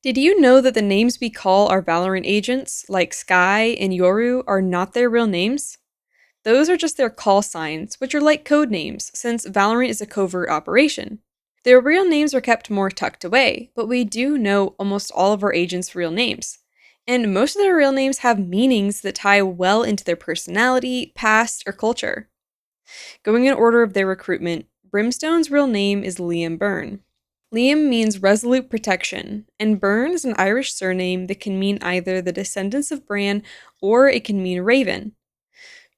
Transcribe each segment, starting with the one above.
Did you know that the names we call our Valorant agents, like Skye and Yoru, are not their real names? Those are just their call signs, which are like code names, since Valorant is a covert operation. Their real names are kept more tucked away, but we do know almost all of our agents' real names. And most of their real names have meanings that tie well into their personality, past, or culture. Going in order of their recruitment, Brimstone's real name is Liam Byrne. Liam means resolute protection, and Byrne is an Irish surname that can mean either the descendants of Bran or it can mean Raven.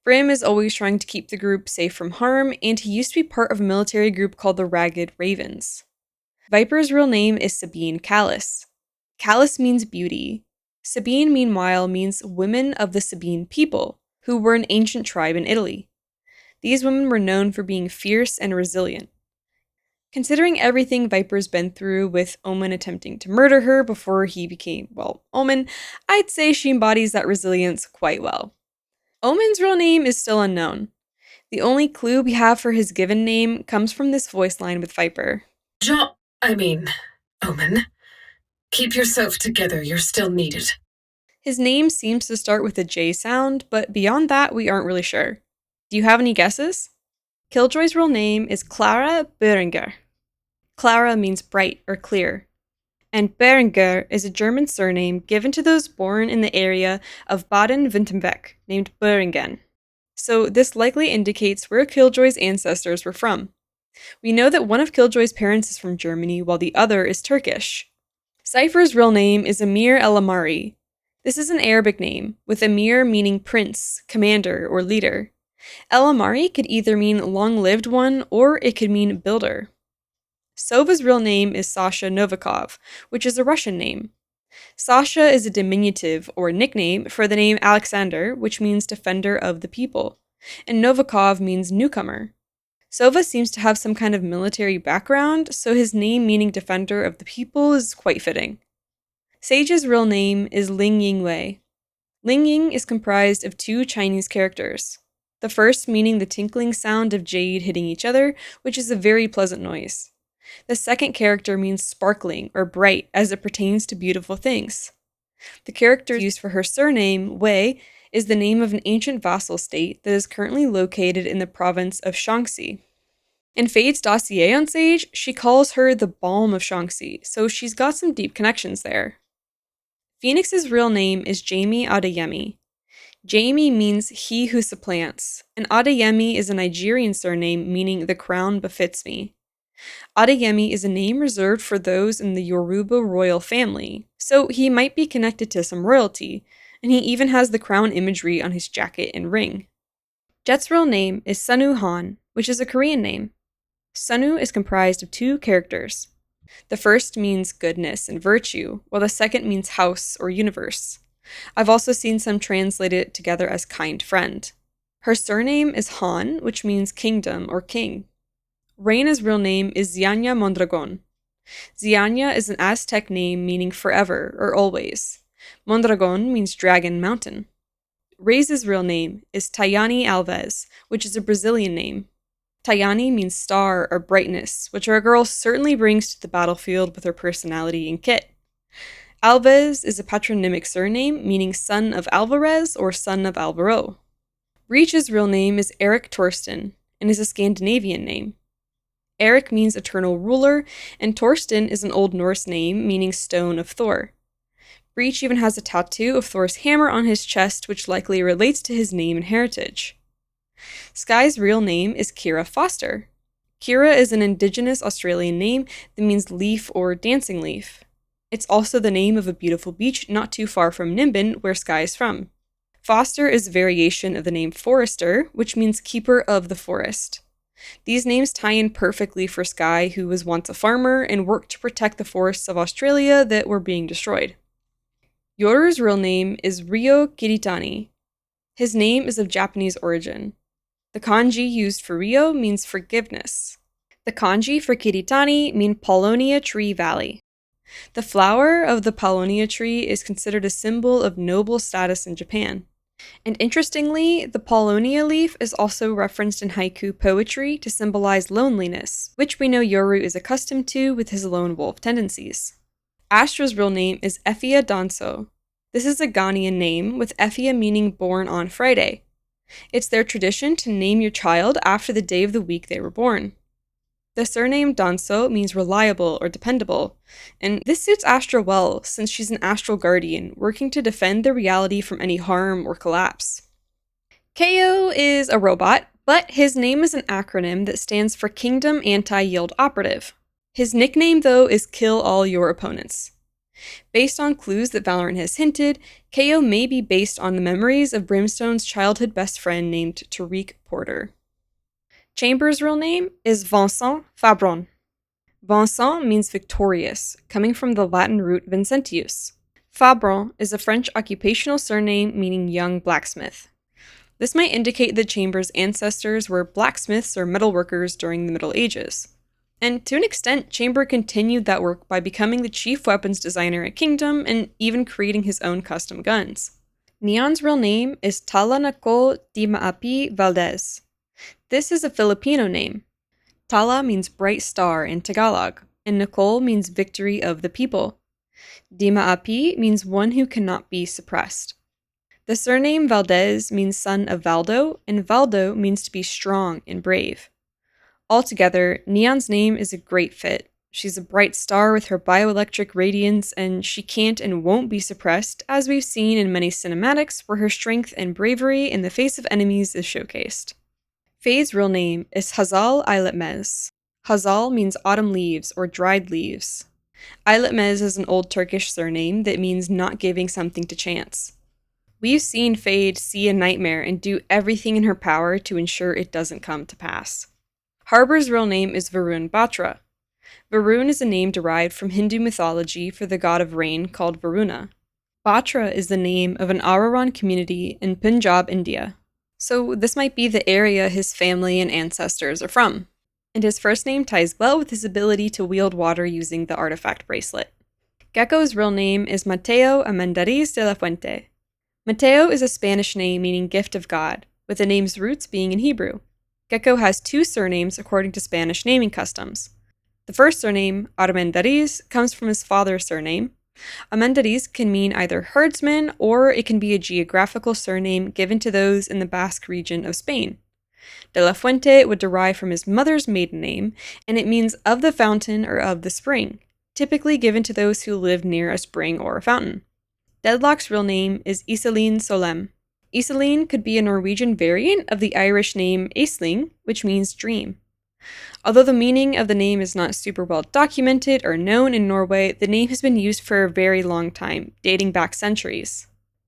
Brim is always trying to keep the group safe from harm, and he used to be part of a military group called the Ragged Ravens. Viper's real name is Sabine Callis. Callis means beauty. Sabine, meanwhile, means women of the Sabine people, who were an ancient tribe in Italy. These women were known for being fierce and resilient. Considering everything Viper's been through, with Omen attempting to murder her before he became, Omen, I'd say she embodies that resilience quite well. Omen's real name is still unknown. The only clue we have for his given name comes from this voice line with Viper. Omen. Keep yourself together, you're still needed. His name seems to start with a J sound, but beyond that, we aren't really sure. Do you have any guesses? Killjoy's real name is Clara Berenger. Clara means bright or clear. And Berenger is a German surname given to those born in the area of Baden-Württemberg, named Beringen. So this likely indicates where Killjoy's ancestors were from. We know that one of Killjoy's parents is from Germany, while the other is Turkish. Cypher's real name is Emir El Amari. This is an Arabic name, with Emir meaning prince, commander, or leader. El Amari could either mean long-lived one, or it could mean builder. Sova's real name is Sasha Novikov, which is a Russian name. Sasha is a diminutive, or nickname, for the name Alexander, which means defender of the people, and Novikov means newcomer. Sova seems to have some kind of military background, so his name meaning defender of the people is quite fitting. Sage's real name is Ling Yingwei. Ling Ying is comprised of two Chinese characters. The first meaning the tinkling sound of jade hitting each other, which is a very pleasant noise. The second character means sparkling or bright as it pertains to beautiful things. The character used for her surname, Wei, is the name of an ancient vassal state that is currently located in the province of Shaanxi. In Fade's dossier on Sage, she calls her the Balm of Shaanxi, so she's got some deep connections there. Phoenix's real name is Jamie Adeyemi. Jamie means he who supplants, and Adeyemi is a Nigerian surname meaning the crown befits me. Adeyemi is a name reserved for those in the Yoruba royal family, so he might be connected to some royalty, and he even has the crown imagery on his jacket and ring. Jett's real name is Sunu Han, which is a Korean name. Sunu is comprised of two characters. The first means goodness and virtue, while the second means house or universe. I've also seen some translate it together as kind friend. Her surname is Han, which means kingdom or king. Reyna's real name is Zianya Mondragon. Zianya is an Aztec name meaning forever or always. Mondragon means dragon mountain. Raze's real name is Tayane Alves, which is a Brazilian name. Tayane means star or brightness, which our girl certainly brings to the battlefield with her personality and kit. Alves is a patronymic surname meaning son of Alvarez or son of Alvaro. Breach's real name is Eric Torsten and is a Scandinavian name. Eric means eternal ruler, and Torsten is an Old Norse name meaning stone of Thor. Breach even has a tattoo of Thor's hammer on his chest, which likely relates to his name and heritage. Skye's real name is Kira Foster. Kira is an indigenous Australian name that means leaf or dancing leaf. It's also the name of a beautiful beach not too far from Nimbin, where Skye is from. Foster is a variation of the name Forester, which means keeper of the forest. These names tie in perfectly for Skye, who was once a farmer and worked to protect the forests of Australia that were being destroyed. Yoru's real name is Ryo Kiritani. His name is of Japanese origin. The kanji used for Ryo means forgiveness. The kanji for Kiritani mean Paulownia Tree Valley. The flower of the Paulownia tree is considered a symbol of noble status in Japan. And interestingly, the Paulownia leaf is also referenced in haiku poetry to symbolize loneliness, which we know Yoru is accustomed to with his lone wolf tendencies. Astra's real name is Effia Danso. This is a Ghanaian name, with Effia meaning born on Friday. It's their tradition to name your child after the day of the week they were born. The surname Danso means reliable or dependable, and this suits Astra well since she's an astral guardian working to defend the reality from any harm or collapse. KO is a robot, but his name is an acronym that stands for Kingdom Anti-Yield Operative. His nickname, though, is Kill All Your Opponents. Based on clues that Valorant has hinted, KO may be based on the memories of Brimstone's childhood best friend named Tariq Porter. Chamber's real name is Vincent Fabron. Vincent means victorious, coming from the Latin root Vincentius. Fabron is a French occupational surname meaning young blacksmith. This might indicate that Chamber's ancestors were blacksmiths or metalworkers during the Middle Ages. And to an extent, Chamber continued that work by becoming the chief weapons designer at Kingdom and even creating his own custom guns. Neon's real name is Tala Nicole Di Maapi Valdez. This is a Filipino name. Tala means bright star in Tagalog, and Nicole means victory of the people. Di Maapi means one who cannot be suppressed. The surname Valdez means son of Valdo, and Valdo means to be strong and brave. Altogether, Neon's name is a great fit. She's a bright star with her bioelectric radiance, and she can't and won't be suppressed, as we've seen in many cinematics where her strength and bravery in the face of enemies is showcased. Faye's real name is Hazal Ayletmez. Hazal means autumn leaves or dried leaves. Ayletmez is an old Turkish surname that means not giving something to chance. We've seen Fade see a nightmare and do everything in her power to ensure it doesn't come to pass. Harbor's real name is Varun Batra. Varun is a name derived from Hindu mythology for the god of rain called Varuna. Batra is the name of an Arawan community in Punjab, India. So this might be the area his family and ancestors are from. And his first name ties well with his ability to wield water using the artifact bracelet. Gekko's real name is Mateo Amendariz de la Fuente. Mateo is a Spanish name meaning gift of God, with the name's roots being in Hebrew. Gekko has two surnames according to Spanish naming customs. The first surname, Armendariz, comes from his father's surname. Armendariz can mean either herdsman, or it can be a geographical surname given to those in the Basque region of Spain. De la Fuente would derive from his mother's maiden name, and it means of the fountain or of the spring, typically given to those who live near a spring or a fountain. Deadlock's real name is Iselin Solem. Iselin could be a Norwegian variant of the Irish name Aisling, which means dream. Although the meaning of the name is not super well documented or known in Norway, the name has been used for a very long time, dating back centuries.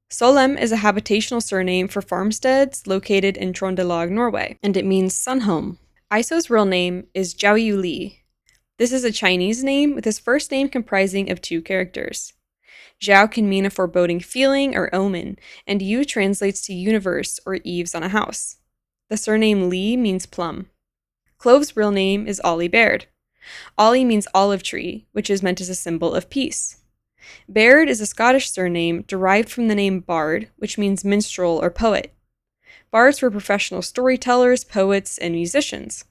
Solem is a habitational surname for farmsteads located in Trondelag, Norway, and it means sun home. Iso's real name is Zhao Yu Li. This is a Chinese name with his first name comprising of two characters. Zhao can mean a foreboding feeling or omen, and Yu translates to universe or eaves on a house. The surname Li means plum. Clove's real name is Ollie Baird. Ollie means olive tree, which is meant as a symbol of peace. Baird is a Scottish surname derived from the name Bard, which means minstrel or poet. Bards were professional storytellers, poets, and musicians.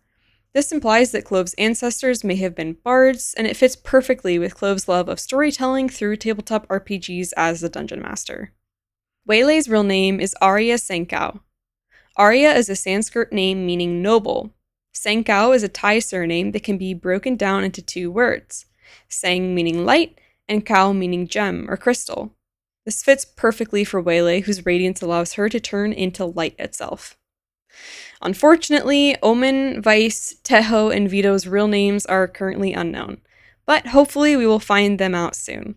This implies that Clove's ancestors may have been bards, and it fits perfectly with Clove's love of storytelling through tabletop RPGs as the Dungeon Master. Waylay's real name is Arya Sankau. Arya is a Sanskrit name meaning noble. Sankau is a Thai surname that can be broken down into two words, Sang meaning light, and Kau meaning gem or crystal. This fits perfectly for Waylay, whose radiance allows her to turn into light itself. Unfortunately, Omen, Vyse, Tejo, and Veto's real names are currently unknown, but hopefully we will find them out soon.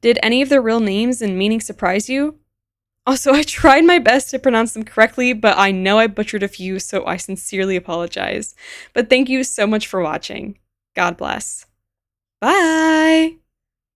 Did any of their real names and meanings surprise you? Also, I tried my best to pronounce them correctly, but I know I butchered a few, so I sincerely apologize. But thank you so much for watching. God bless. Bye!